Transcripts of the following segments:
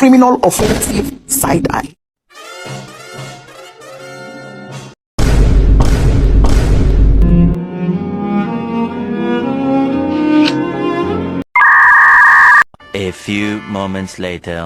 criminal offensive side-eye. A few moments later.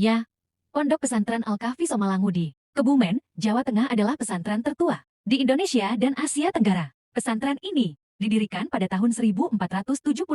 Ya, Pondok Pesantren Al-Kahfi Somalangudi, Kebumen, Jawa Tengah adalah pesantren tertua di Indonesia dan Asia Tenggara. Pesantren ini didirikan pada tahun 1475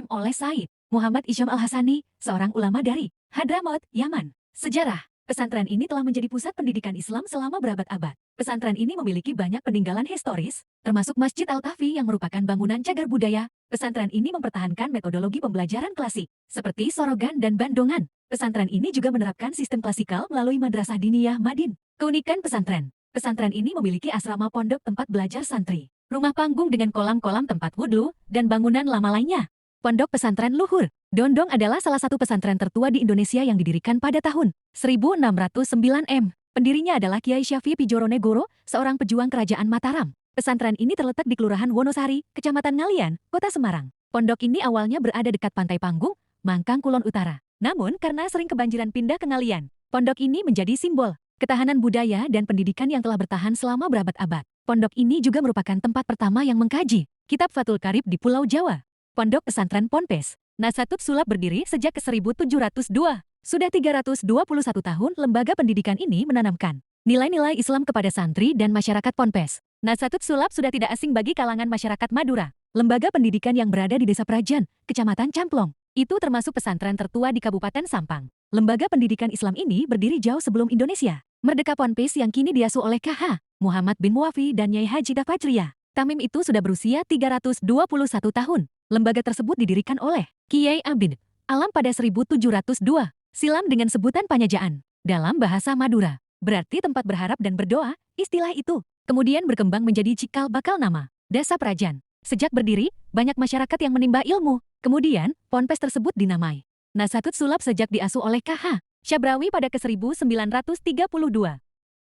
oleh Said Muhammad Isyam Al-Hasani, seorang ulama dari Hadramaut, Yaman. Sejarah, pesantren ini telah menjadi pusat pendidikan Islam selama berabad-abad. Pesantren ini memiliki banyak peninggalan historis, termasuk Masjid Al-Kahfi yang merupakan bangunan cagar budaya. Pesantren ini mempertahankan metodologi pembelajaran klasik, seperti sorogan dan bandongan. Pesantren ini juga menerapkan sistem klasikal melalui Madrasah Diniyah Madin. Keunikan pesantren, pesantren ini memiliki asrama pondok tempat belajar santri, rumah panggung dengan kolam-kolam tempat wudhu, dan bangunan lama lainnya. Pondok Pesantren Luhur Dondong adalah salah satu pesantren tertua di Indonesia yang didirikan pada tahun 1609 M. Pendirinya adalah Kiai Syafi Pijoronegoro, seorang pejuang kerajaan Mataram. Pesantren ini terletak di Kelurahan Wonosari, Kecamatan Ngalian, Kota Semarang. Pondok ini awalnya berada dekat Pantai Panggung, Mangkang Kulon Utara. Namun karena sering kebanjiran pindah ke Ngalian, pondok ini menjadi simbol ketahanan budaya dan pendidikan yang telah bertahan selama berabad-abad. Pondok ini juga merupakan tempat pertama yang mengkaji Kitab Fathul Qarib di Pulau Jawa. Pondok Pesantren Ponpes Nasatut Sulap berdiri sejak ke 1702. Sudah 321 tahun lembaga pendidikan ini menanamkan nilai-nilai Islam kepada santri dan masyarakat Ponpes. Nasatut Sulap sudah tidak asing bagi kalangan masyarakat Madura. Lembaga pendidikan yang berada di Desa Prajan, Kecamatan Camplong. Itu termasuk pesantren tertua di Kabupaten Sampang. Lembaga pendidikan Islam ini berdiri jauh sebelum Indonesia. Merdeka Ponpes yang kini diasuh oleh KH Muhammad bin Muwafi dan Nyai Haji Fajriyah Tamim itu sudah berusia 321 tahun. Lembaga tersebut didirikan oleh Kiai Abid Alam pada 1702, silam dengan sebutan Panyajaan. Dalam bahasa Madura, berarti tempat berharap dan berdoa. Istilah itu kemudian berkembang menjadi cikal bakal nama Desa Prajan. Sejak berdiri, banyak masyarakat yang menimba ilmu. Kemudian, ponpes tersebut dinamai Nasatut Sulap sejak diasuh oleh KH Syabrawi pada ke-1932.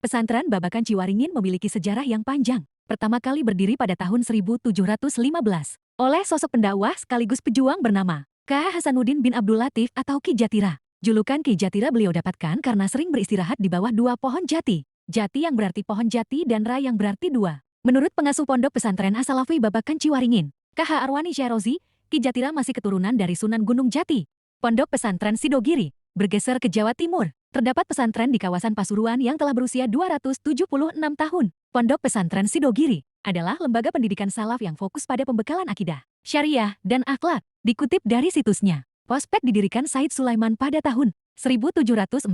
Pesantren Babakan Ciwaringin memiliki sejarah yang panjang. Pertama kali berdiri pada tahun 1715 oleh sosok pendakwah sekaligus pejuang bernama KH Hasanuddin bin Abdul Latif atau Ki Jatira. Julukan Ki Jatira beliau dapatkan karena sering beristirahat di bawah dua pohon jati. Jati yang berarti pohon jati dan ra yang berarti dua. Menurut pengasuh pondok pesantren As-Salafi Babakan Ciwaringin, KH Arwani Syarozi, Ki Jatira masih keturunan dari Sunan Gunung Jati. Pondok Pesantren Sidogiri bergeser ke Jawa Timur. Terdapat pesantren di kawasan Pasuruan yang telah berusia 276 tahun. Pondok Pesantren Sidogiri adalah lembaga pendidikan salaf yang fokus pada pembekalan akidah, syariah, dan akhlak. Dikutip dari situsnya, Pospek didirikan Said Sulaiman pada tahun 1745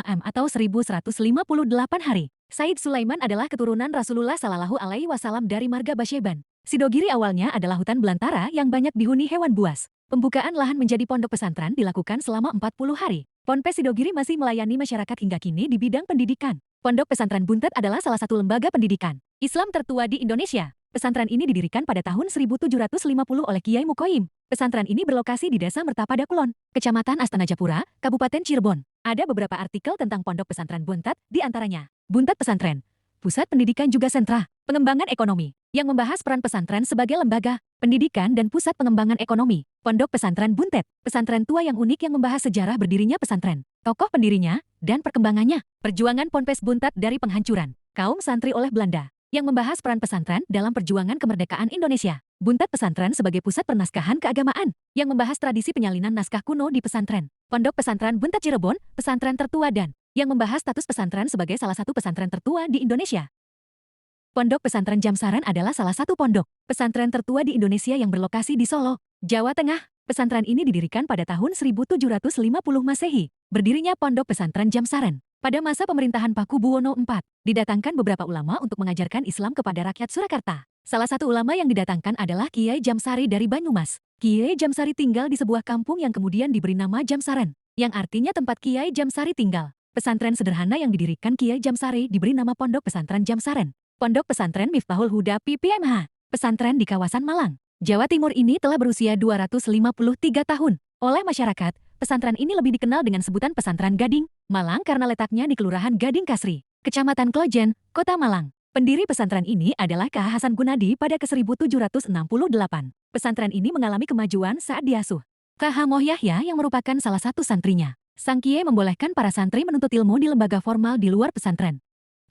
M atau 1158 hari. Said Sulaiman adalah keturunan Rasulullah Shallallahu Alaihi Wasallam dari marga Basyeban. Sidogiri awalnya adalah hutan belantara yang banyak dihuni hewan buas. Pembukaan lahan menjadi pondok pesantren dilakukan selama 40 hari. Ponpes Sidogiri masih melayani masyarakat hingga kini di bidang pendidikan. Pondok Pesantren Buntet adalah salah satu lembaga pendidikan Islam tertua di Indonesia. Pesantren ini didirikan pada tahun 1750 oleh Kiai Mukoim. Pesantren ini berlokasi di Desa Mertapada Kulon, Kecamatan Astana Japura, Kabupaten Cirebon. Ada beberapa artikel tentang Pondok Pesantren Buntet, di antaranya Buntet Pesantren, Pusat Pendidikan juga Sentra Pengembangan Ekonomi, yang membahas peran pesantren sebagai lembaga pendidikan dan pusat pengembangan ekonomi. Pondok Pesantren Buntet, pesantren tua yang unik yang membahas sejarah berdirinya pesantren, tokoh pendirinya, dan perkembangannya. Perjuangan Ponpes Buntet dari penghancuran kaum santri oleh Belanda, yang membahas peran pesantren dalam perjuangan kemerdekaan Indonesia. Buntet Pesantren sebagai pusat pernaskahan keagamaan, yang membahas tradisi penyalinan naskah kuno di pesantren. Pondok Pesantren Buntet Cirebon, pesantren tertua dan yang membahas status pesantren sebagai salah satu pesantren tertua di Indonesia. Pondok Pesantren Jamsaran adalah salah satu pondok pesantren tertua di Indonesia yang berlokasi di Solo, Jawa Tengah. Pesantren ini didirikan pada tahun 1750 Masehi. Berdirinya Pondok Pesantren Jamsaran pada masa pemerintahan Paku Buwono IV, didatangkan beberapa ulama untuk mengajarkan Islam kepada rakyat Surakarta. Salah satu ulama yang didatangkan adalah Kiai Jamsari dari Banyumas. Kiai Jamsari tinggal di sebuah kampung yang kemudian diberi nama Jamsaran, yang artinya tempat Kiai Jamsari tinggal. Pesantren sederhana yang didirikan Kiai Jamsari diberi nama Pondok Pesantren Jamsaran. Pondok Pesantren Miftahul Huda PPMH, pesantren di kawasan Malang. Jawa Timur ini telah berusia 253 tahun. Oleh masyarakat, pesantren ini lebih dikenal dengan sebutan Pesantren Gading, Malang karena letaknya di Kelurahan Gading Kasri, Kecamatan Klojen, Kota Malang. Pendiri pesantren ini adalah K. Hasan Gunadi pada ke-1768. Pesantren ini mengalami kemajuan saat diasuh K.H. Moh Yahya yang merupakan salah satu santrinya. Sang Kiai membolehkan para santri menuntut ilmu di lembaga formal di luar pesantren.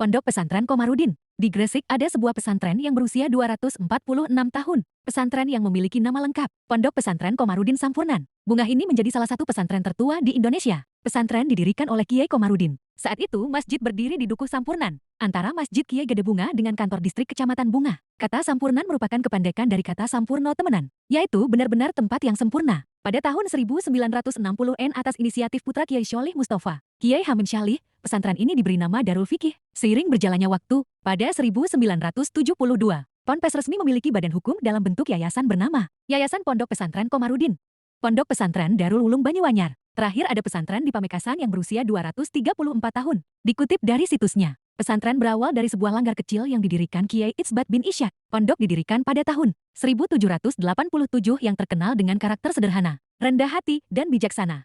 Pondok Pesantren Komarudin. Di Gresik ada sebuah pesantren yang berusia 246 tahun. Pesantren yang memiliki nama lengkap, Pondok Pesantren Komarudin Sampurnan. Bungah ini menjadi salah satu pesantren tertua di Indonesia. Pesantren didirikan oleh Kiai Komarudin. Saat itu, masjid berdiri di Dukuh Sampurnan, antara Masjid Kiai Gede Bunga dengan kantor distrik Kecamatan Bunga. Kata Sampurnan merupakan kependekan dari kata Sampurno Temenan, yaitu benar-benar tempat yang sempurna. Pada tahun 1960-an atas inisiatif putra Kiai Sholih Mustafa, Kiai Hamid Syalih, pesantren ini diberi nama Darul Fikih. Seiring berjalannya waktu, pada 1972, Ponpes resmi memiliki badan hukum dalam bentuk yayasan bernama Yayasan Pondok Pesantren Komarudin. Pondok Pesantren Darul Ulum Banyuanyar. Terakhir ada pesantren di Pamekasan yang berusia 234 tahun. Dikutip dari situsnya, pesantren berawal dari sebuah langgar kecil yang didirikan Kiai Itsbat bin Ishak. Pondok didirikan pada tahun 1787 yang terkenal dengan karakter sederhana, rendah hati, dan bijaksana.